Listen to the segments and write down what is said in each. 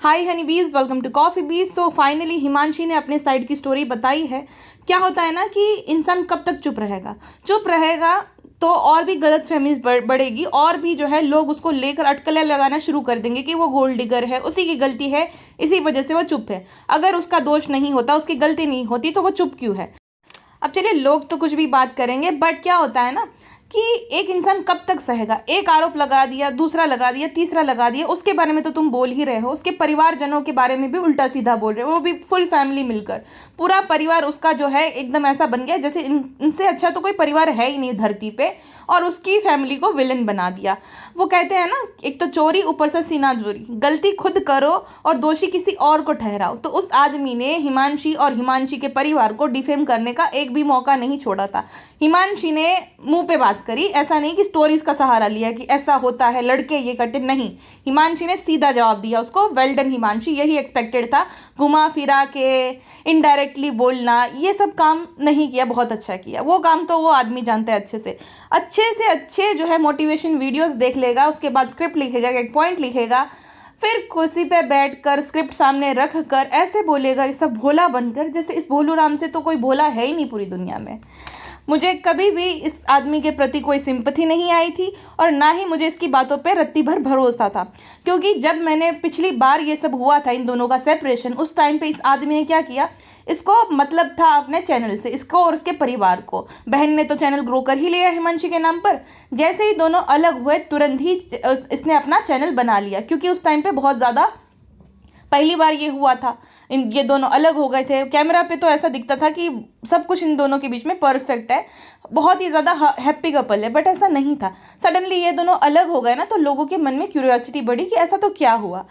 हाय हनी बीज, welcome to coffee बीज। तो फाइनली हिमांशी ने अपने साइड की स्टोरी बताई है। क्या होता है ना कि इंसान कब तक चुप रहेगा तो और भी गलत फहमीज बढ़ेगी और भी जो है लोग उसको लेकर अटकलें लगाना शुरू कर देंगे कि वो गोल्ड डिगर है, उसी की गलती है, इसी वजह से वो चुप है। अगर उसका दोष नहीं होता, उसकी गलती नहीं होती तो वो चुप क्यों है। अब चलिए, लोग तो कुछ भी बात करेंगे, बट क्या होता है ना कि एक इंसान कब तक सहेगा। एक आरोप लगा दिया, दूसरा लगा दिया, तीसरा लगा दिया, उसके बारे में तो तुम बोल ही रहे हो, उसके परिवारजनों के बारे में भी उल्टा सीधा बोल रहे हो, वो भी फुल फैमिली मिलकर। पूरा परिवार उसका जो है एकदम ऐसा बन गया जैसे इनसे अच्छा तो कोई परिवार है ही नहीं धरती पे, और उसकी फैमिली को विलन बना दिया। वो कहते हैं ना, एक तो चोरी ऊपर से सीना चोरी, गलती खुद करो और दोषी किसी और को ठहराओ। तो उस आदमी ने हिमांशी और हिमांशी के परिवार को डिफेम करने का एक भी मौका नहीं छोड़ा था। हिमांशी ने मुंह पे बात करी, ऐसा नहीं कि स्टोरीज का सहारा लिया कि ऐसा होता है, लड़के ये करते नहीं। हिमांशी ने सीधा जवाब दिया उसको, वेल डन हिमांशी, यही एक्सपेक्टेड था। घुमा फिरा के, इनडायरेक्टली बोलना, ये सब काम नहीं किया, बहुत अच्छा किया। वो काम तो वो आदमी जानता है अच्छे से अच्छे जो है मोटिवेशन वीडियोस देख लेगा, उसके बाद स्क्रिप्ट लिखेगा, एक पॉइंट लिखेगा, फिर कुर्सी पे बैठकर स्क्रिप्ट सामने रख कर ऐसे बोलेगा, ये सब भोला बनकर, जैसे इस भोलू राम से तो कोई भोला है ही नहीं पूरी दुनिया में। मुझे कभी भी इस आदमी के प्रति कोई सिंपथी नहीं आई थी और ना ही मुझे इसकी बातों पे रत्ती भर भरोसा था, क्योंकि जब मैंने पिछली बार ये सब हुआ था, इन दोनों का सेपरेशन, उस टाइम पे इस आदमी ने क्या किया, इसको मतलब था अपने चैनल से, इसको और उसके परिवार को। बहन ने तो चैनल ग्रो कर ही लिया हिमांशी के नाम पर। जैसे ही दोनों अलग हुए तुरंत ही इसने अपना चैनल बना लिया, क्योंकि उस टाइम पे बहुत ज़्यादा पहली बार ये हुआ था, ये दोनों अलग हो गए थे। कैमरा पे तो ऐसा दिखता था कि सब कुछ इन दोनों के बीच में परफेक्ट है, बहुत ही ज़्यादा हैप्पी कपल है, बट ऐसा नहीं था। सडनली ये दोनों अलग हो गए ना, तो लोगों के मन में क्यूरियोसिटी बढ़ी कि ऐसा तो क्या हुआ।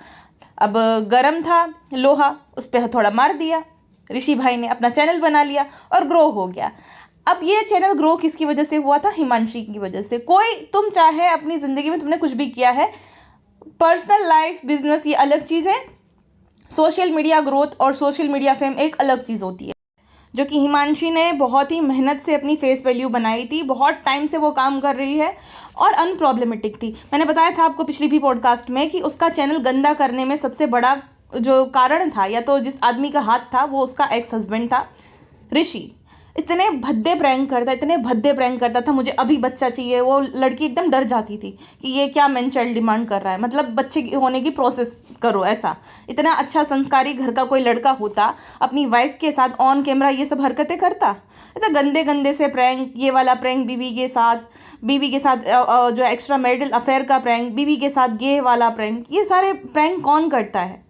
अब गरम था लोहा, उस पर थोड़ा मार दिया, ऋषि भाई ने अपना चैनल बना लिया और ग्रो हो गया। अब ये चैनल ग्रो किसकी वजह से हुआ था? हिमांशी की वजह से। कोई, तुम चाहे अपनी ज़िंदगी में तुमने कुछ भी किया है, पर्सनल लाइफ, बिजनेस, ये अलग चीज़ है। सोशल मीडिया ग्रोथ और सोशल मीडिया फेम एक अलग चीज़ होती है, जो कि हिमांशी ने बहुत ही मेहनत से अपनी फेस वैल्यू बनाई थी। बहुत टाइम से वो काम कर रही है और अनप्रॉब्लमेटिक थी। मैंने बताया था आपको पिछली भी पॉडकास्ट में कि उसका चैनल गंदा करने में सबसे बड़ा जो कारण था, या तो जिस आदमी का हाथ था, वो उसका एक्स हस्बैंड था ऋषि। इतने भद्दे प्रैंक करता था, मुझे अभी बच्चा चाहिए, वो लड़की एकदम डर जाती थी कि ये क्या मैन चाइल्ड डिमांड कर रहा है, मतलब बच्चे होने की प्रोसेस करो। ऐसा इतना अच्छा संस्कारी घर का कोई लड़का होता, अपनी वाइफ के साथ ऑन कैमरा ये सब हरकतें करता? ऐसा गंदे गंदे से प्रैंक, ये वाला प्रैंक बीवी के साथ जो एक्स्ट्रा मैरिटल अफेयर का प्रैंक, बीवी के साथ गे वाला प्रैंक, ये सारे प्रैंक कौन करता है?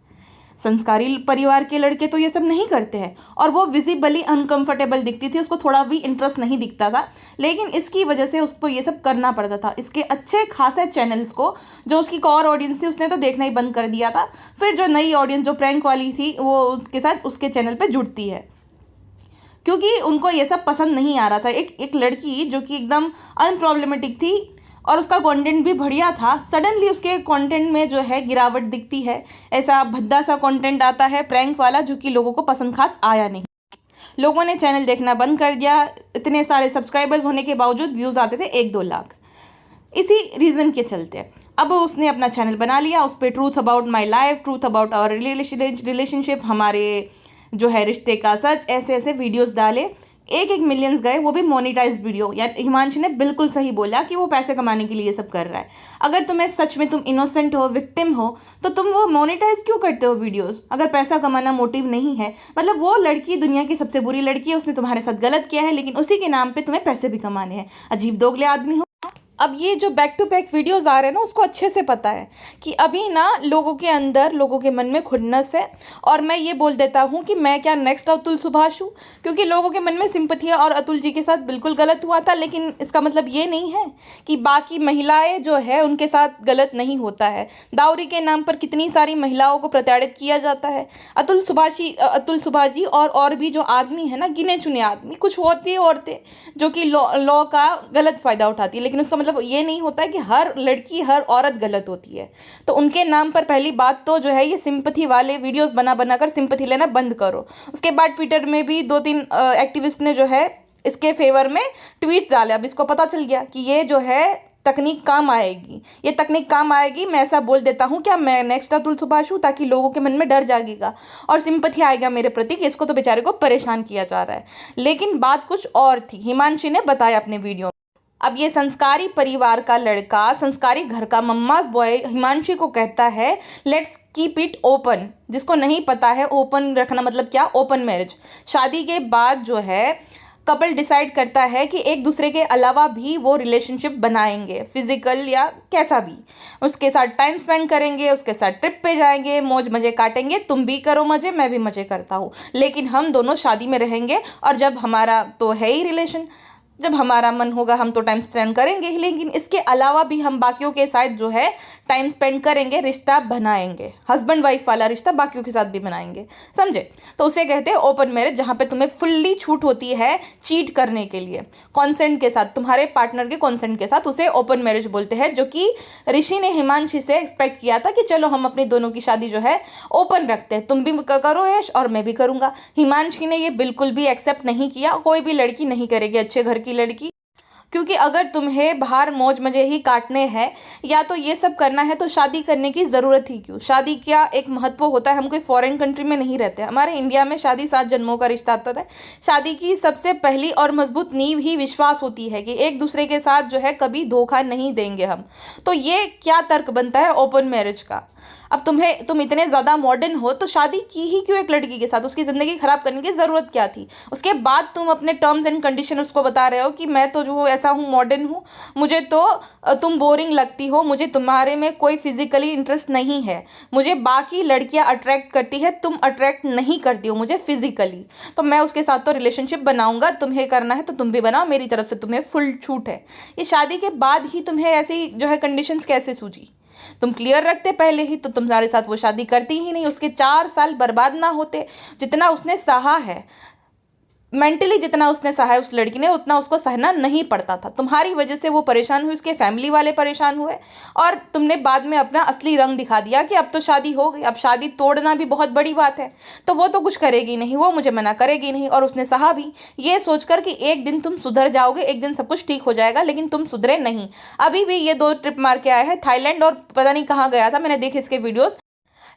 संस्कारी परिवार के लड़के तो ये सब नहीं करते हैं। और वो विजिबली अनकंफर्टेबल दिखती थी, उसको थोड़ा भी इंटरेस्ट नहीं दिखता था, लेकिन इसकी वजह से उसको ये सब करना पड़ता था। इसके अच्छे खासे चैनल्स को, जो उसकी कॉर ऑडियंस थी, उसने तो देखना ही बंद कर दिया था। फिर जो नई ऑडियंस जो प्रैंक वाली थी, वो उसके साथ उसके चैनल पर जुड़ती है, क्योंकि उनको ये सब पसंद नहीं आ रहा था। एक लड़की जो कि एकदम अनप्रॉब्लमेटिक थी और उसका कंटेंट भी बढ़िया था, सडनली उसके कंटेंट में जो है गिरावट दिखती है। ऐसा भद्दा सा कंटेंट आता है प्रैंक वाला, जो कि लोगों को पसंद खास आया नहीं। लोगों ने चैनल देखना बंद कर दिया। इतने सारे सब्सक्राइबर्स होने के बावजूद व्यूज़ आते थे 1-2 लाख, इसी रीज़न के चलते। अब उसने अपना चैनल बना लिया, उस पर truth about my life, truth about our relationship, हमारे जो है रिश्ते का सच, ऐसे ऐसे वीडियोस डाले। 1-1 मिलियंस गए, वो भी मोनेटाइज वीडियो। या हिमांशी ने बिल्कुल सही बोला कि वो पैसे कमाने के लिए ये सब कर रहा है। अगर तुम्हें सच में, तुम इनोसेंट हो, विक्टिम हो, तो तुम वो मोनेटाइज क्यों करते हो वीडियोस, अगर पैसा कमाना मोटिव नहीं है? मतलब वो लड़की दुनिया की सबसे बुरी लड़की है, उसने तुम्हारे साथ गलत किया है, लेकिन उसी के नाम पे तुम्हें पैसे भी कमाने हैं। अजीब दोगले आदमी हो। अब ये जो बैक टू बैक वीडियोस आ रहे हैं ना, उसको अच्छे से पता है कि अभी ना लोगों के अंदर, लोगों के मन में खुन्नस है। और मैं ये बोल देता हूँ कि मैं क्या नेक्स्ट अतुल सुभाष हूँ, क्योंकि लोगों के मन में सिंपथी है और अतुल जी के साथ बिल्कुल गलत हुआ था, लेकिन इसका मतलब ये नहीं है कि बाकी महिलाएं जो है उनके साथ गलत नहीं होता है। दाऊरी के नाम पर कितनी सारी महिलाओं को प्रताड़ित किया जाता है। अतुल सुभाष जी और भी जो आदमी है ना, गिने चुने आदमी, कुछ होती है औरतें जो कि लॉ का गलत फ़ायदा उठाती है, लेकिन उसका मतलब ये नहीं होता है कि हर लड़की, हर औरत गलत होती है। तो उनके नाम पर पहली बात तो जो है, ये सिंपथी वाले वीडियोस बना कर सिंपथी लेना बंद करो। उसके बाद ट्विटर में भी 2-3 एक्टिविस्ट ने जो है इसके फेवर में ट्वीट्स डाले। अब इसको पता चल गया कि ये जो है तकनीक काम आएगी, ये तकनीक काम आएगी। मैं ऐसा बोल देता हूँ, क्या मैं नेक्स्ट अतुल सुभाष हूँ, ताकि लोगों के मन में डर जागेगा और सिंपथी आएगा मेरे प्रति कि इसको तो बेचारे को परेशान किया जा रहा है। लेकिन बात कुछ और थी, हिमांशी ने बताया अपने वीडियो में। अब ये संस्कारी परिवार का लड़का, संस्कारी घर का मम्मास बॉय हिमांशी को कहता है लेट्स कीप इट ओपन। जिसको नहीं पता है ओपन रखना मतलब क्या, ओपन मैरिज। शादी के बाद जो है कपल डिसाइड करता है कि एक दूसरे के अलावा भी वो रिलेशनशिप बनाएंगे, फिजिकल या कैसा भी। उसके साथ टाइम स्पेंड करेंगे, उसके साथ ट्रिप पे जाएंगे, मौज मज़े काटेंगे। तुम भी करो मज़े, मैं भी मज़े करता हूँ, लेकिन हम दोनों शादी में रहेंगे। और जब हमारा तो है ही रिलेशन, जब हमारा मन होगा हम तो टाइम स्पेंड करेंगे ही, लेकिन इसके अलावा भी हम बाकियों के साथ जो है टाइम स्पेंड करेंगे, रिश्ता बनाएंगे, हस्बैंड वाइफ वाला रिश्ता बाकियों के साथ भी बनाएंगे, समझे। तो उसे कहते हैं ओपन मैरिज, जहाँ पे तुम्हें फुल्ली छूट होती है चीट करने के लिए, कॉन्सेंट के साथ, तुम्हारे पार्टनर के कॉन्सेंट के साथ। उसे ओपन मैरिज बोलते हैं, जो कि ऋषि ने हिमांशी से एक्सपेक्ट किया था कि चलो हम अपनी दोनों की शादी जो है ओपन रखते हैं, तुम भी करो यश और मैं भी करूँगा। हिमांशी ने ये बिल्कुल भी एक्सेप्ट नहीं किया, कोई भी लड़की नहीं करेगी, अच्छे घर की लड़की। क्योंकि अगर तुम्हें बाहर मौज मजे ही काटने हैं या तो ये सब करना है तो शादी करने की ज़रूरत ही क्यों। शादी क्या एक महत्व होता है, हम कोई फॉरेन कंट्री में नहीं रहते, हमारे इंडिया में शादी 7 जन्मों का रिश्ता होता है। शादी की सबसे पहली और मजबूत नींव ही विश्वास होती है कि एक दूसरे के साथ जो है कभी धोखा नहीं देंगे हम। तो ये क्या तर्क बनता है ओपन मैरिज का। अब तुम इतने ज़्यादा मॉडर्न हो तो शादी की ही क्यों एक लड़की के साथ, उसकी ज़िंदगी ख़राब करने की ज़रूरत क्या थी। उसके बाद तुम अपने टर्म्स एंड कंडीशन उसको बता रहे हो कि मैं तो जो ऐसा हूँ, मॉडर्न हूँ, मुझे तो तुम बोरिंग लगती हो, मुझे तुम्हारे में कोई फिजिकली इंटरेस्ट नहीं है, मुझे बाकी लड़कियाँ अट्रैक्ट करती है, तुम अट्रैक्ट नहीं करती हो मुझे फिजिकली, तो मैं उसके साथ तो रिलेशनशिप बनाऊंगा, तुम्हें करना है तो तुम भी बनाओ, मेरी तरफ से तुम्हें फुल छूट है। ये शादी के बाद ही तुम्हें ऐसी जो है कंडीशंस कैसे सूझी। तुम क्लियर रखते पहले ही तो तुम्हारे साथ वो शादी करती ही नहीं, उसके 4 साल बर्बाद ना होते। जितना उसने सहा है, मेंटली जितना उसने सहा है उस लड़की ने, उतना उसको सहना नहीं पड़ता था। तुम्हारी वजह से वो परेशान हुई, उसके फैमिली वाले परेशान हुए, और तुमने बाद में अपना असली रंग दिखा दिया कि अब तो शादी हो गई, अब शादी तोड़ना भी बहुत बड़ी बात है, तो वो तो कुछ करेगी नहीं, वो मुझे मना करेगी नहीं। और उसने सहा भी ये सोचकर कि एक दिन तुम सुधर जाओगे, एक दिन सब कुछ ठीक हो जाएगा, लेकिन तुम सुधरे नहीं। अभी भी ये 2 ट्रिप मार के आया है, थाईलैंड और पता नहीं कहाँ गया था, मैंने देखे इसके वीडियोज़,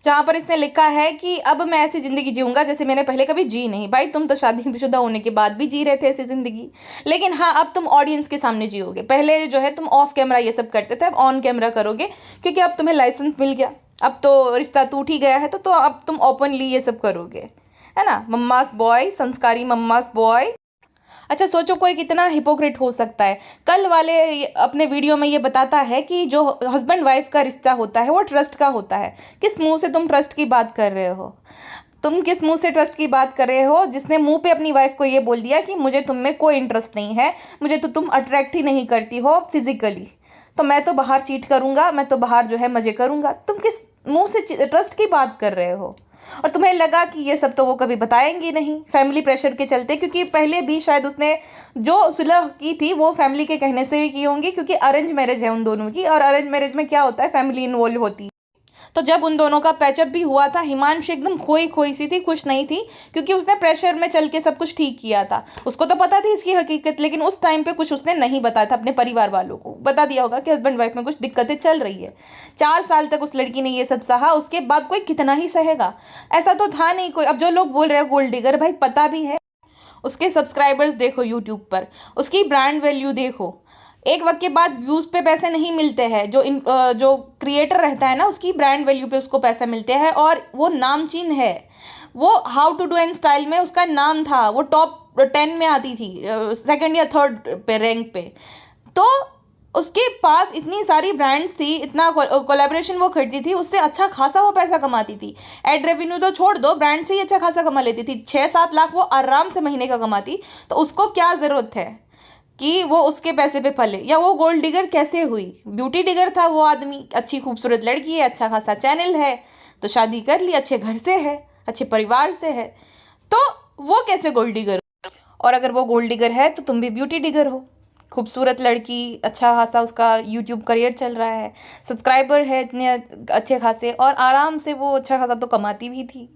जहाँ पर इसने लिखा है कि अब मैं ऐसी ज़िंदगी जीऊँगा जैसे मैंने पहले कभी जी नहीं। भाई तुम तो शादीशुदा होने के बाद भी जी रहे थे ऐसी ज़िंदगी, लेकिन हाँ अब तुम ऑडियंस के सामने जियोगे। पहले जो है तुम ऑफ कैमरा ये सब करते थे, अब ऑन कैमरा करोगे, क्योंकि अब तुम्हें लाइसेंस मिल गया, अब तो रिश्ता टूट ही गया है, तो अब तुम ओपनली ये सब करोगे, है ना। मम्मास बॉय, संस्कारी मम्मास बॉय। अच्छा सोचो कोई कितना हिपोक्रेट हो सकता है। कल वाले अपने वीडियो में ये बताता है कि जो हस्बैंड वाइफ का रिश्ता होता है वो ट्रस्ट का होता है। किस मुंह से तुम ट्रस्ट की बात कर रहे हो, तुम किस मुंह से ट्रस्ट की बात कर रहे हो, जिसने मुंह पे अपनी वाइफ को ये बोल दिया कि मुझे तुम में कोई इंटरेस्ट नहीं है, मुझे तो तुम अट्रैक्ट ही नहीं करती हो फिजिकली, तो मैं तो बाहर चीट करूंगा, मैं तो बाहर जो है मजे करूंगा। तुम किस मुंह से ट्रस्ट की बात कर रहे हो। और तुम्हें लगा कि ये सब तो वो कभी बताएंगी नहीं, फैमिली प्रेशर के चलते, क्योंकि पहले भी शायद उसने जो सुलह की थी वो फैमिली के कहने से ही की होंगी, क्योंकि अरेंज मैरिज है उन दोनों की, और अरेंज मैरिज में क्या होता है फैमिली इन्वॉल्व होती है। तो जब उन दोनों का पैचअप भी हुआ था, हिमांशी एकदम खोई खोई सी थी, खुश नहीं थी, क्योंकि उसने प्रेशर में चल के सब कुछ ठीक किया था। उसको तो पता थी इसकी हकीकत, लेकिन उस टाइम पे कुछ उसने नहीं बताया था अपने परिवार वालों को। बता दिया होगा कि हस्बैंड वाइफ में कुछ दिक्कतें चल रही है। 4 साल तक उस लड़की ने ये सब सहा, उसके बाद कोई कितना ही सहेगा, ऐसा तो था नहीं कोई। अब जो लोग बोल रहे हैं गोल्ड डिगर, भाई पता भी है, उसके सब्सक्राइबर्स देखो यूट्यूब पर, उसकी ब्रांड वैल्यू देखो। एक वक्त के बाद व्यूज़ पे पैसे नहीं मिलते हैं, जो क्रिएटर रहता है ना उसकी ब्रांड वैल्यू पे उसको पैसे मिलते हैं, और वो नामचीन है। वो how to do and style में उसका नाम था, वो टॉप 10 में आती थी, 2nd या 3rd पे रैंक पे। तो उसके पास इतनी सारी ब्रांड्स थी, इतना कोलैबोरेशन वो खरीदती थी, उससे अच्छा खासा वो पैसा कमाती थी। एड रेवेन्यू तो छोड़ दो, ब्रांड से ही अच्छा खासा कमा लेती थी। 6-7 लाख वो आराम से महीने का कमाती। तो उसको क्या ज़रूरत है कि वो उसके पैसे पे पले, या वो गोल्ड डिगर कैसे हुई। ब्यूटी डिगर था वो आदमी, अच्छी खूबसूरत लड़की है, अच्छा खासा चैनल है, तो शादी कर ली, अच्छे घर से है, अच्छे परिवार से है, तो वो कैसे गोल्ड डिगर। और अगर वो गोल्ड डिगर है तो तुम भी ब्यूटी डिगर हो। खूबसूरत लड़की, अच्छा खासा उसका यूट्यूब करियर चल रहा है, सब्सक्राइबर है इतने अच्छे खासे, और आराम से वो अच्छा खासा तो कमाती भी थी।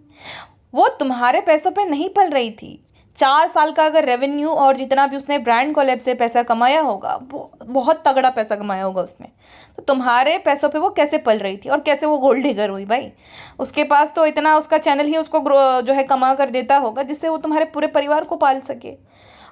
वो तुम्हारे पैसों पे नहीं पल रही थी। 4 साल का अगर रेवेन्यू और जितना भी उसने ब्रांड कोलैब से पैसा कमाया होगा, वो बहुत तगड़ा पैसा कमाया होगा उसने। तो तुम्हारे पैसों पे वो कैसे पल रही थी और कैसे वो गोल्ड डिगर हुई भाई? उसके पास तो इतना उसका चैनल ही उसको जो है कमा कर देता होगा जिससे वो तुम्हारे पूरे परिवार को पाल सके।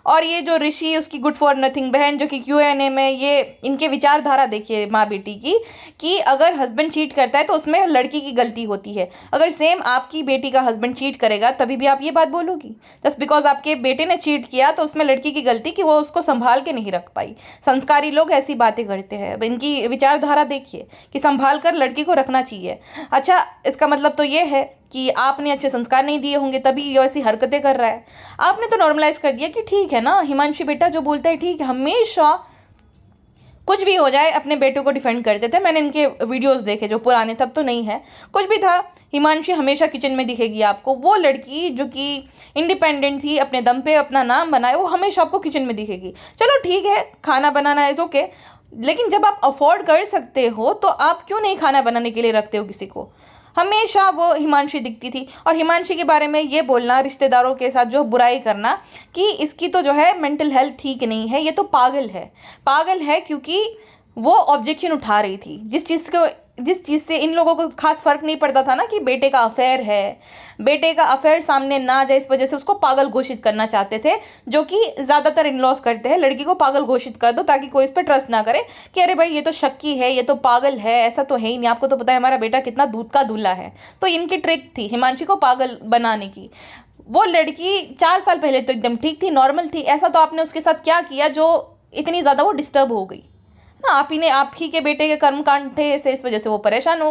और ये जो ऋषि, उसकी गुड फॉर नथिंग बहन, जो कि Q&A में ये इनके विचारधारा देखिए माँ बेटी की, कि अगर हस्बैंड चीट करता है तो उसमें लड़की की गलती होती है। अगर सेम आपकी बेटी का हस्बैंड चीट करेगा तभी भी आप ये बात बोलोगी? जस्ट बिकॉज आपके बेटे ने चीट किया तो उसमें लड़की की गलती कि वो उसको संभाल के नहीं रख पाई। संस्कारी लोग ऐसी बातें करते हैं। अब इनकी विचारधारा देखिए कि संभाल कर लड़की को रखना चाहिए। अच्छा, इसका मतलब तो ये है कि आपने अच्छे संस्कार नहीं दिए होंगे तभी ये ऐसी हरकतें कर रहा है। आपने तो नॉर्मलाइज कर दिया कि ठीक है ना, हिमांशु बेटा जो बोलता है ठीक है। हमेशा कुछ भी हो जाए अपने बेटे को डिफेंड करते थे। मैंने इनके वीडियोस देखे जो पुराने, तब तो नहीं है, कुछ भी था, हिमांशु हमेशा किचन में दिखेगी आपको। वो लड़की जो कि इंडिपेंडेंट थी, अपने दम पे अपना नाम बनाए, वो हमेशा आपको किचन में दिखेगी। चलो ठीक है, खाना बनाना इज ओके, लेकिन जब आप अफोर्ड कर सकते हो तो आप क्यों नहीं खाना बनाने के लिए रखते हो किसी को? हमेशा वो हिमांशी दिखती थी। और हिमांशी के बारे में ये बोलना, रिश्तेदारों के साथ जो बुराई करना कि इसकी तो जो है मेंटल हेल्थ ठीक नहीं है, ये तो पागल है। पागल है क्योंकि वो ऑब्जेक्शन उठा रही थी जिस चीज़ से इन लोगों को खास फर्क नहीं पड़ता था ना, कि बेटे का अफेयर है, बेटे का अफेयर सामने ना जाए, इस वजह से उसको पागल घोषित करना चाहते थे, जो कि ज़्यादातर इन लॉज करते हैं। लड़की को पागल घोषित कर दो ताकि कोई इस पर ट्रस्ट ना करे कि अरे भाई ये तो शक्की है, ये तो पागल है, ऐसा तो है ही नहीं, आपको तो पता है हमारा बेटा कितना दूध का दूल्हा है। तो इनकी ट्रिक थी हिमांशी को पागल बनाने की। वो लड़की 4 साल पहले तो एकदम ठीक थी, नॉर्मल थी। ऐसा तो आपने उसके साथ क्या किया जो इतनी ज़्यादा वो डिस्टर्ब हो गई ना? आप ही के बेटे के कर्मकांड थे ऐसे, इस वजह से वो परेशान हो।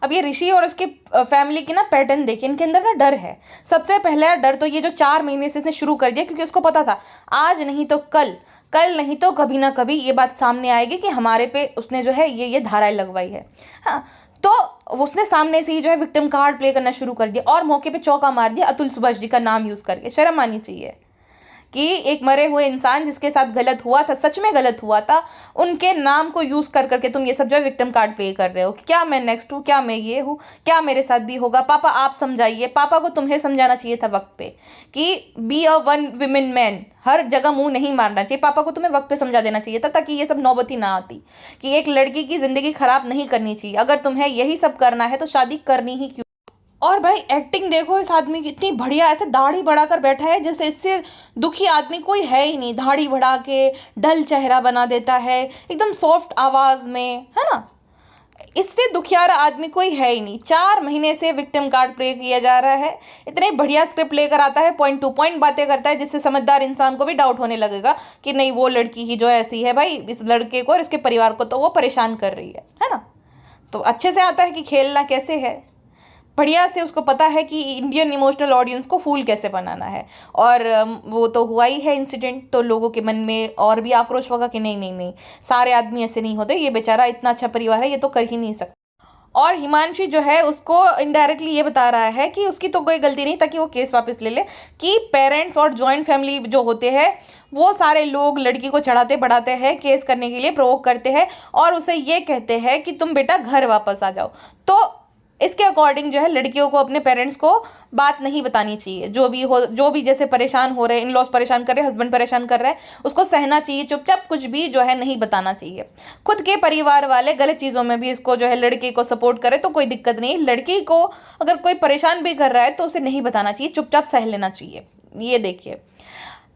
अब ये ऋषि और उसकी फैमिली की ना पैटर्न देखिए, इनके अंदर ना डर है। सबसे पहला डर तो ये जो 4 महीने से इसने शुरू कर दिया, क्योंकि उसको पता था आज नहीं तो कल, कल नहीं तो कभी ना कभी ये बात सामने आएगी कि हमारे पे उसने जो है ये धाराएं लगवाई है। हाँ, तो उसने सामने से ही जो है विक्टिम कार्ड प्ले करना शुरू कर दिया और मौके पे चौका मार दिया अतुल सुभाष जी का नाम यूज करके। शर्म आनी चाहिए कि एक मरे हुए इंसान जिसके साथ गलत हुआ था, सच में गलत हुआ था, उनके नाम को यूज कर करके तुम ये सब जो है विक्टिम कार्ड प्ले कर रहे हो कि क्या मैं नेक्स्ट हूँ, क्या मैं ये हूँ, क्या मेरे साथ भी होगा। पापा आप समझाइए। पापा को तुम्हें समझाना चाहिए था वक्त पे कि be a one women man, हर जगह मुंह नहीं मारना चाहिए। पापा को तुम्हें वक्त पे समझा देना चाहिए था ताकि ये सब नौबत ही ना आती कि एक लड़की की जिंदगी खराब नहीं करनी चाहिए। अगर तुम्हें यही सब करना है तो शादी करनी ही क्यों? और भाई एक्टिंग देखो इस आदमी की, इतनी बढ़िया, ऐसे दाढ़ी बढ़ाकर बैठा है जैसे इससे दुखी आदमी कोई है ही नहीं। दाढ़ी बढ़ा के डल चेहरा बना देता है एकदम सॉफ्ट आवाज में, है ना? इससे दुखियारा आदमी कोई है ही नहीं। 4 महीने से विक्टिम कार्ड प्ले किया जा रहा है। इतने बढ़िया स्क्रिप्ट लेकर आता है, पॉइंट टू पॉइंट बातें करता है, जिससे समझदार इंसान को भी डाउट होने लगेगा कि नहीं वो लड़की ही जो ऐसी है भाई, इस लड़के को और इसके परिवार को तो वो परेशान कर रही है ना? तो अच्छे से आता है कि खेलना कैसे है, बढ़िया से उसको पता है कि इंडियन इमोशनल ऑडियंस को फूल कैसे बनाना है। और वो तो हुआ ही है इंसिडेंट, तो लोगों के मन में और भी आक्रोश होगा कि नहीं नहीं नहीं, सारे आदमी ऐसे नहीं होते, ये बेचारा इतना अच्छा परिवार है, ये तो कर ही नहीं सकता। और हिमांशी जो है उसको इनडायरेक्टली ये बता रहा है कि उसकी तो कोई गलती नहीं, ताकि वो केस वापस ले ले, कि पेरेंट्स और जॉइंट फैमिली जो होते हैं वो सारे लोग लड़की को चढ़ाते बढ़ाते हैं, केस करने के लिए प्रोवोक करते हैं और उसे ये कहते हैं कि तुम बेटा घर वापस आ जाओ। तो इसके अकॉर्डिंग जो है लड़कियों को अपने पेरेंट्स को बात नहीं बतानी चाहिए। जो भी जैसे परेशान हो रहे हैं, इन लॉज परेशान कर रहे हैं, हस्बैंड परेशान कर रहा है, उसको सहना चाहिए चुपचाप, कुछ भी जो है नहीं बताना चाहिए। खुद के परिवार वाले गलत चीज़ों में भी इसको जो है लड़की को सपोर्ट करे तो कोई दिक्कत नहीं। लड़की को अगर कोई परेशान भी कर रहा है तो उसे नहीं बताना चाहिए, चुपचाप सह लेना चाहिए। ये देखिए,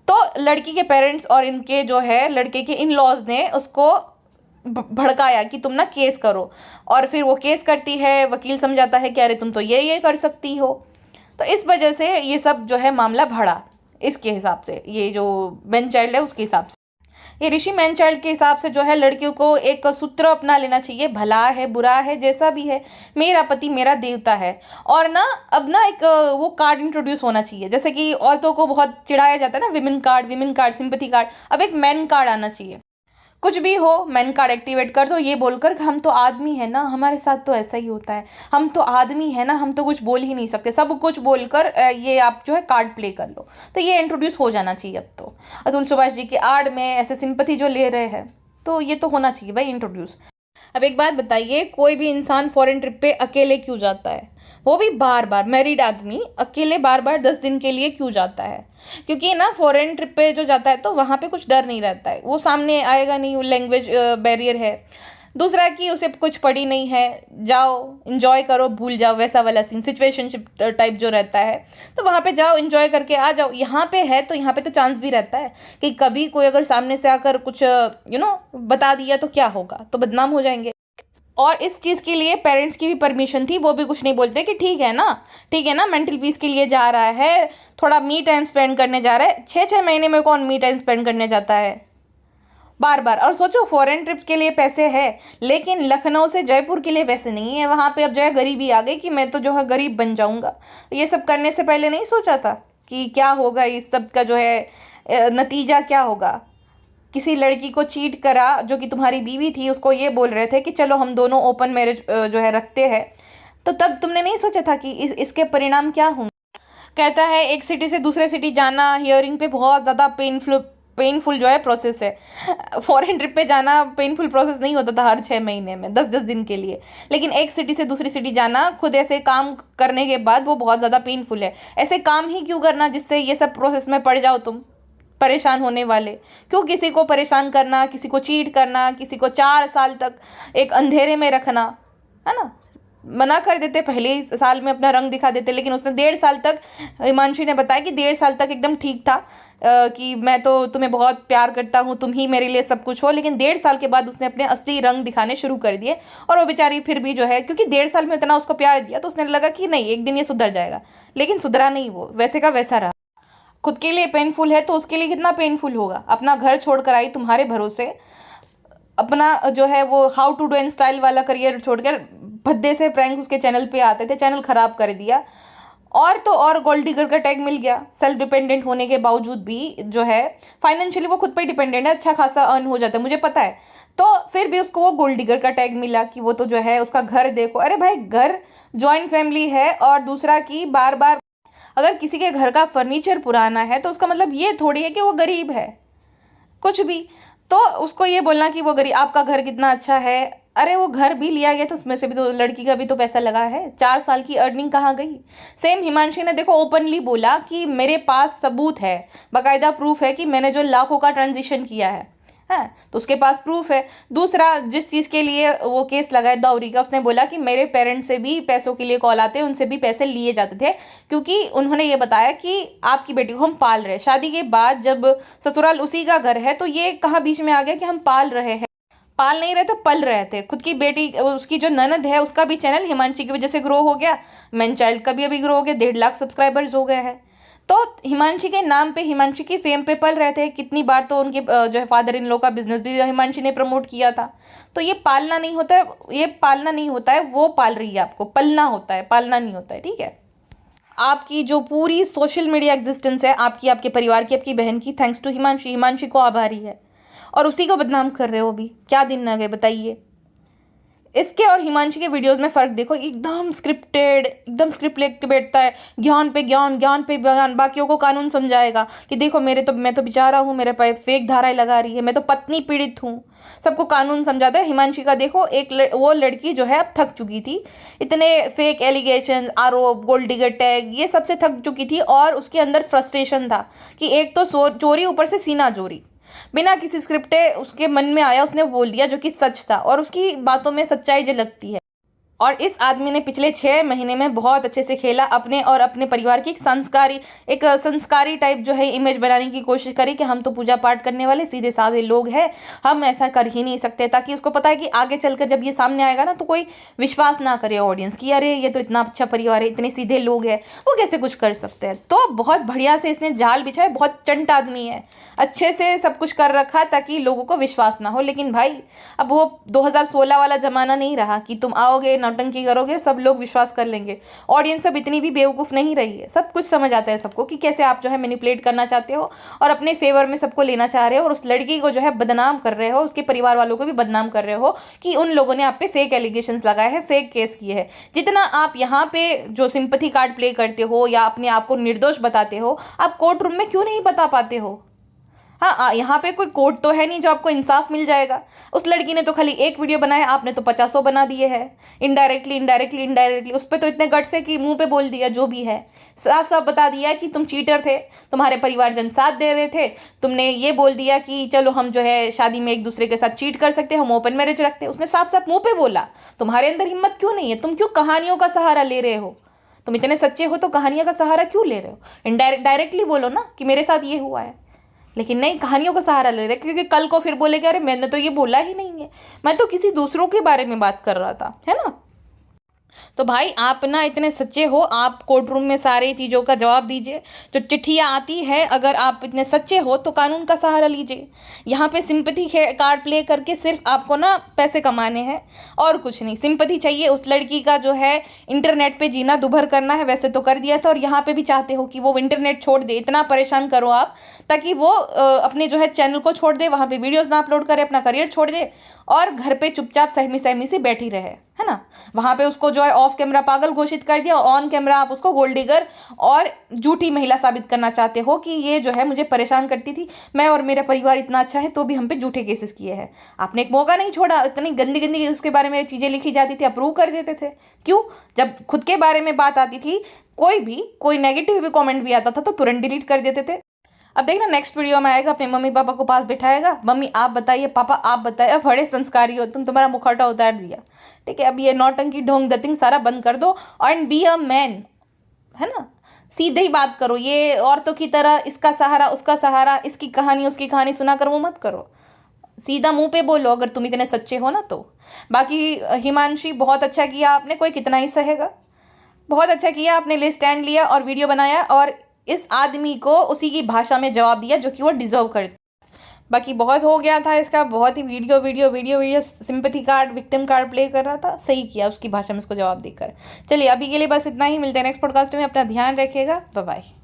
तो लड़की के पेरेंट्स और इनके जो है लड़के के इन लॉज ने उसको भड़काया कि तुम ना केस करो, और फिर वो केस करती है। वकील समझाता है कि अरे तुम तो ये कर सकती हो। तो इस वजह से ये सब जो है मामला बढ़ा। इसके हिसाब से ये जो मैन चाइल्ड है उसके हिसाब से, ये ऋषि मैन चाइल्ड के हिसाब से जो है लड़कियों को एक सूत्र अपना लेना चाहिए, भला है बुरा है जैसा भी है, मेरा पति मेरा देवता है। और ना अब ना एक वो कार्ड इंट्रोड्यूस होना चाहिए, जैसे कि औरतों को बहुत चिढ़ाया जाता है ना, विमेन कार्ड, सिंपैथी कार्ड, अब एक मैन कार्ड आना चाहिए। कुछ भी हो मैन कार्ड एक्टिवेट कर दो, ये बोलकर हम तो आदमी है ना, हमारे साथ तो ऐसा ही होता है, हम तो आदमी है ना, हम तो कुछ बोल ही नहीं सकते, सब कुछ बोलकर ये आप जो है कार्ड प्ले कर लो। तो ये इंट्रोड्यूस हो जाना चाहिए अब तो। अतुल सुभाष जी की आड़ में ऐसे सिंपैथी जो ले रहे हैं, तो ये तो होना चाहिए भाई इंट्रोड्यूस। अब एक बात बताइए, कोई भी इंसान फॉरेन ट्रिप पे अकेले क्यों जाता है? वो भी बार बार। मैरिड आदमी अकेले बार बार 10 दिन के लिए क्यों जाता है? क्योंकि ना फॉरेन ट्रिप पे जो जाता है तो वहाँ पे कुछ डर नहीं रहता है, वो सामने आएगा नहीं, वो लैंग्वेज बैरियर है। दूसरा कि उसे कुछ पड़ी नहीं है, जाओ इंजॉय करो, भूल जाओ, वैसा वाला सीन सिचुएशनशिप टाइप जो रहता है, तो वहाँ पे जाओ इंजॉय करके आ जाओ। यहाँ पे है तो यहाँ पे तो चांस भी रहता है कि कभी कोई अगर सामने से आकर कुछ बता दिया तो क्या होगा, तो बदनाम हो जाएंगे। और इस चीज़ के लिए पेरेंट्स की भी परमिशन थी, वो भी कुछ नहीं बोलते कि ठीक है ना, मेंटल पीस के लिए जा रहा है, थोड़ा मी टाइम स्पेंड करने जा रहा है। 6-6 महीने में कौन मी टाइम स्पेंड करने जाता है बार बार? और सोचो फॉरेन ट्रिप के लिए पैसे है, लेकिन लखनऊ से जयपुर के लिए पैसे नहीं है। वहाँ पे अब जो है गरीबी आ गई कि मैं तो जो है गरीब बन जाऊँगा। ये सब करने से पहले नहीं सोचा था कि क्या होगा, इस सब का जो है नतीजा क्या होगा? किसी लड़की को चीट करा जो कि तुम्हारी बीवी थी, उसको ये बोल रहे थे कि चलो हम दोनों ओपन मैरिज जो है रखते हैं, तो तब तुमने नहीं सोचा था कि इसके परिणाम क्या होंगे? कहता है एक सिटी से दूसरे सिटी जाना हियरिंग पे बहुत ज़्यादा पेनफुल जो है प्रोसेस है। फॉरेन ट्रिप पे जाना पेनफुल प्रोसेस नहीं होता था हर 6 महीने में, 10-10 दिन के लिए, लेकिन एक सिटी से दूसरी सिटी जाना खुद ऐसे काम करने के बाद वो बहुत ज़्यादा पेनफुल है। ऐसे काम ही क्यों करना जिससे ये सब प्रोसेस में पड़ जाओ तुम परेशान होने वाले? क्यों किसी को परेशान करना, किसी को चीट करना, किसी को 4 साल तक एक अंधेरे में रखना, है ना? मना कर देते, पहले ही साल में अपना रंग दिखा देते, लेकिन उसने 1.5 साल तक, हिमांशी ने बताया कि 1.5 साल तक एकदम ठीक था कि मैं तो तुम्हें बहुत प्यार करता हूँ, तुम ही मेरे लिए सब कुछ हो। लेकिन 1.5 साल के बाद उसने अपने असली रंग दिखाने शुरू कर दिए, और वो बेचारी फिर भी जो है, क्योंकि 1.5 साल में इतना उसको प्यार दिया तो उसने लगा कि नहीं एक दिन ये सुधर जाएगा, लेकिन सुधरा नहीं, वो वैसे का वैसा रहा। खुद के लिए पेनफुल है तो उसके लिए कितना पेनफुल होगा? अपना घर छोड़कर आई तुम्हारे भरोसे, अपना जो है वो how to do and style वाला करियर छोड़कर भद्दे से प्रैंक उसके चैनल पे आते थे, चैनल खराब कर दिया। और तो और गोल्ड डिगर का टैग मिल गया। सेल्फ डिपेंडेंट होने के बावजूद भी जो है फाइनेंशियली वो खुद पे डिपेंडेंट है, अच्छा खासा अर्न हो जाता है, मुझे पता है, तो फिर भी उसको वो गोल्ड डिगर का टैग मिला कि वो तो जो है उसका घर देखो। अरे भाई, घर जॉइंट फैमिली है, और दूसरा कि बार बार अगर किसी के घर का फर्नीचर पुराना है तो उसका मतलब ये थोड़ी है कि वो गरीब है, कुछ भी। तो उसको ये बोलना कि वो गरीब, आपका घर कितना अच्छा है, अरे वो घर भी लिया गया तो उसमें से भी तो लड़की का भी तो पैसा लगा है, 4 साल की अर्निंग कहाँ गई? सेम हिमांशी ने देखो ओपनली बोला कि मेरे पास सबूत है, बाकायदा प्रूफ है कि मैंने जो लाखों का ट्रांजिशन किया है तो उसके पास प्रूफ है। दूसरा, जिस चीज़ के लिए वो केस लगाया दौरी का, उसने बोला कि मेरे पेरेंट्स से भी पैसों के लिए कॉल आते, उनसे भी पैसे लिए जाते थे, क्योंकि उन्होंने ये बताया कि आपकी बेटी को हम पाल रहे। शादी के बाद जब ससुराल उसी का घर है तो ये कहाँ बीच में आ गया कि हम पाल रहे हैं? पाल नहीं रहे थे, पल रहे थे। खुद की बेटी, उसकी जो ननद है, उसका भी चैनल हिमांशी की वजह से ग्रो हो गया, मैन चाइल्ड का भी अभी ग्रो हो गया, 1.5 लाख सब्सक्राइबर्स हो गए हैं। तो हिमांशी के नाम पे, हिमांशी की फेम पे पल रहे थे। कितनी बार तो उनके जो है फादर इन लॉ का बिजनेस भी हिमांशी ने प्रमोट किया था। तो ये पालना नहीं होता है, ये पालना नहीं होता है, वो पाल रही है आपको, पलना होता है, पालना नहीं होता है, ठीक है? आपकी जो पूरी सोशल मीडिया एग्जिस्टेंस है, आपकी, आपके परिवार की, आपकी बहन की, थैंक्स टू हिमांशी। हिमांशी को आभारी है, और उसी को बदनाम कर रहे हो अभी। क्या दिन आ गए बताइए? इसके और हिमांशी के वीडियोस में फ़र्क देखो, एकदम स्क्रिप्टेड, एकदम स्क्रिप्ट लेके बैठता है, ज्ञान पे ज्ञान, ज्ञान पे ज्ञान, बाकियों को कानून समझाएगा कि देखो मैं तो बेचारा हूँ, मेरे पे फेक धाराएं लगा रही है, मैं तो पत्नी पीड़ित हूँ, सबको कानून समझाता है। हिमांशी का देखो, वो लड़की जो है अब थक चुकी थी, इतने फेक एलिगेशन, आरोप, गोल्ड डिगर टैग, ये सबसे थक चुकी थी, और उसके अंदर फ्रस्ट्रेशन था कि एक तो चोरी, ऊपर से सीना चोरी, बिना किसी स्क्रिप्टे उसके मन में आया उसने बोल दिया, जो कि सच था, और उसकी बातों में सच्चाई झलकती है। और इस आदमी ने पिछले 6 महीने में बहुत अच्छे से खेला, अपने और अपने परिवार की एक संस्कारी टाइप जो है इमेज बनाने की कोशिश करी कि हम तो पूजा पाठ करने वाले सीधे साधे लोग हैं, हम ऐसा कर ही नहीं सकते, ताकि उसको पता है कि आगे चलकर जब ये सामने आएगा ना तो कोई विश्वास ना करे ऑडियंस की, अरे ये तो इतना अच्छा परिवार है, इतने सीधे लोग हैं, वो कैसे कुछ कर सकते हैं। तो बहुत बढ़िया से इसने जाल बिछाया, बहुत चंट आदमी है, अच्छे से सब कुछ कर रखा ताकि लोगों को विश्वास ना हो। लेकिन भाई, अब वो 2016 वाला ज़माना नहीं रहा कि तुम आओगे नौटंकी करोगे सब लोग विश्वास कर लेंगे। ऑडियंस अब इतनी भी बेवकूफ़ नहीं रही है, सब कुछ समझ आता है सबको कि कैसे आप जो है मैनिपुलेट करना चाहते हो और अपने फेवर में सबको लेना चाह रहे हो, और उस लड़की को जो है बदनाम कर रहे हो, उसके परिवार वालों को भी बदनाम कर रहे हो कि उन लोगों ने आप पे फेक एलिगेशंस लगाए हैं, फेक केस किए हैं। जितना आप यहाँ पे जो सिंपैथी कार्ड प्ले करते हो या अपने आप को निर्दोष बताते हो, आप कोर्ट रूम में क्यों नहीं बता पाते हो? हाँ, यहाँ पे कोई कोर्ट तो है नहीं जो आपको इंसाफ मिल जाएगा। उस लड़की ने तो खाली एक वीडियो बनाया, आपने तो 50 बना दिए हैं, इनडायरेक्टली। उस पर तो इतने गट्स है कि मुंह पे बोल दिया, जो भी है साफ साफ बता दिया कि तुम चीटर थे, तुम्हारे परिवारजन साथ दे रहे थे, तुमने ये बोल दिया कि चलो हम जो है शादी में एक दूसरे के साथ चीट कर सकते हैं, हम ओपन मैरिज रखते हैं। उसने साफ साफ मुंह पे बोला। तुम्हारे अंदर हिम्मत क्यों नहीं है? तुम क्यों कहानियों का सहारा ले रहे हो? तुम इतने सच्चे हो तो कहानियों का सहारा क्यों ले रहे हो? डायरेक्टली बोलो ना कि मेरे साथ ये हुआ है, लेकिन नहीं, कहानियों का सहारा ले रहे, क्योंकि कल को फिर बोलेगे अरे मैंने तो ये बोला ही नहीं है, मैं तो किसी दूसरों के बारे में बात कर रहा था, है ना। तो भाई आप ना इतने सच्चे हो, आप कोर्ट रूम में सारी चीज़ों का जवाब दीजिए। जो चिट्ठियाँ आती है, अगर आप इतने सच्चे हो तो कानून का सहारा लीजिए। यहाँ पे सिंपैथी कार्ड प्ले करके सिर्फ आपको ना पैसे कमाने हैं और कुछ नहीं। सिंपैथी चाहिए, उस लड़की का जो है इंटरनेट पे जीना दुभर करना है, वैसे तो कर दिया था, और यहाँ पे भी चाहते हो कि वो इंटरनेट छोड़ दे। इतना परेशान करो आप ताकि वो अपने जो है चैनल को छोड़ दे, वहाँ पे वीडियोज़ ना अपलोड करे, अपना करियर छोड़ दे और घर पे चुपचाप सहमी सहमी सी बैठी रहे, है ना। वहाँ पे उसको जो है ऑफ कैमरा पागल घोषित कर दिया, ऑन कैमरा आप उसको गोल्ड डिगर और झूठी महिला साबित करना चाहते हो कि ये जो है मुझे परेशान करती थी, मैं और मेरा परिवार इतना अच्छा है तो भी हम पे झूठे केसेस किए हैं। आपने एक मौका नहीं छोड़ा, इतनी गंदी गंदी उसके बारे में चीज़ें लिखी जाती थी, अप्रूव कर देते थे। क्यों? जब खुद के बारे में बात आती थी, कोई नेगेटिव भी कॉमेंट भी आता था तो तुरंत डिलीट कर देते थे। अब देखना नेक्स्ट वीडियो में आएगा, अपने मम्मी पापा को पास बिठाएगा, मम्मी आप बताइए, पापा आप बताइए, अब बड़े संस्कारी हो तुम, तुम्हारा मुखौटा उतार दिया, ठीक है। अब ये नौटंकी ढोंग दतिंग सारा बंद कर दो एंड बी अ मैन, है ना। सीधे ही बात करो, ये औरतों की तरह इसका सहारा उसका सहारा, इसकी कहानी उसकी कहानी सुना कर वो मत करो। सीधा मुंह पे बोलो अगर तुम इतने सच्चे हो ना तो। बाकी हिमांशी बहुत अच्छा किया आपने, कोई कितना ही सहेगा। बहुत अच्छा किया आपने, ले स्टैंड लिया और वीडियो बनाया और इस आदमी को उसी की भाषा में जवाब दिया जो कि वो डिजर्व करता। बाकी बहुत हो गया था इसका, बहुत ही video sympathy card victim card play कर रहा था, सही किया उसकी भाषा में उसको जवाब देकर। चलिए अभी के लिए बस इतना ही, मिलते हैं नेक्स्ट पॉडकास्ट में, अपना ध्यान रखिएगा, बाय बाय।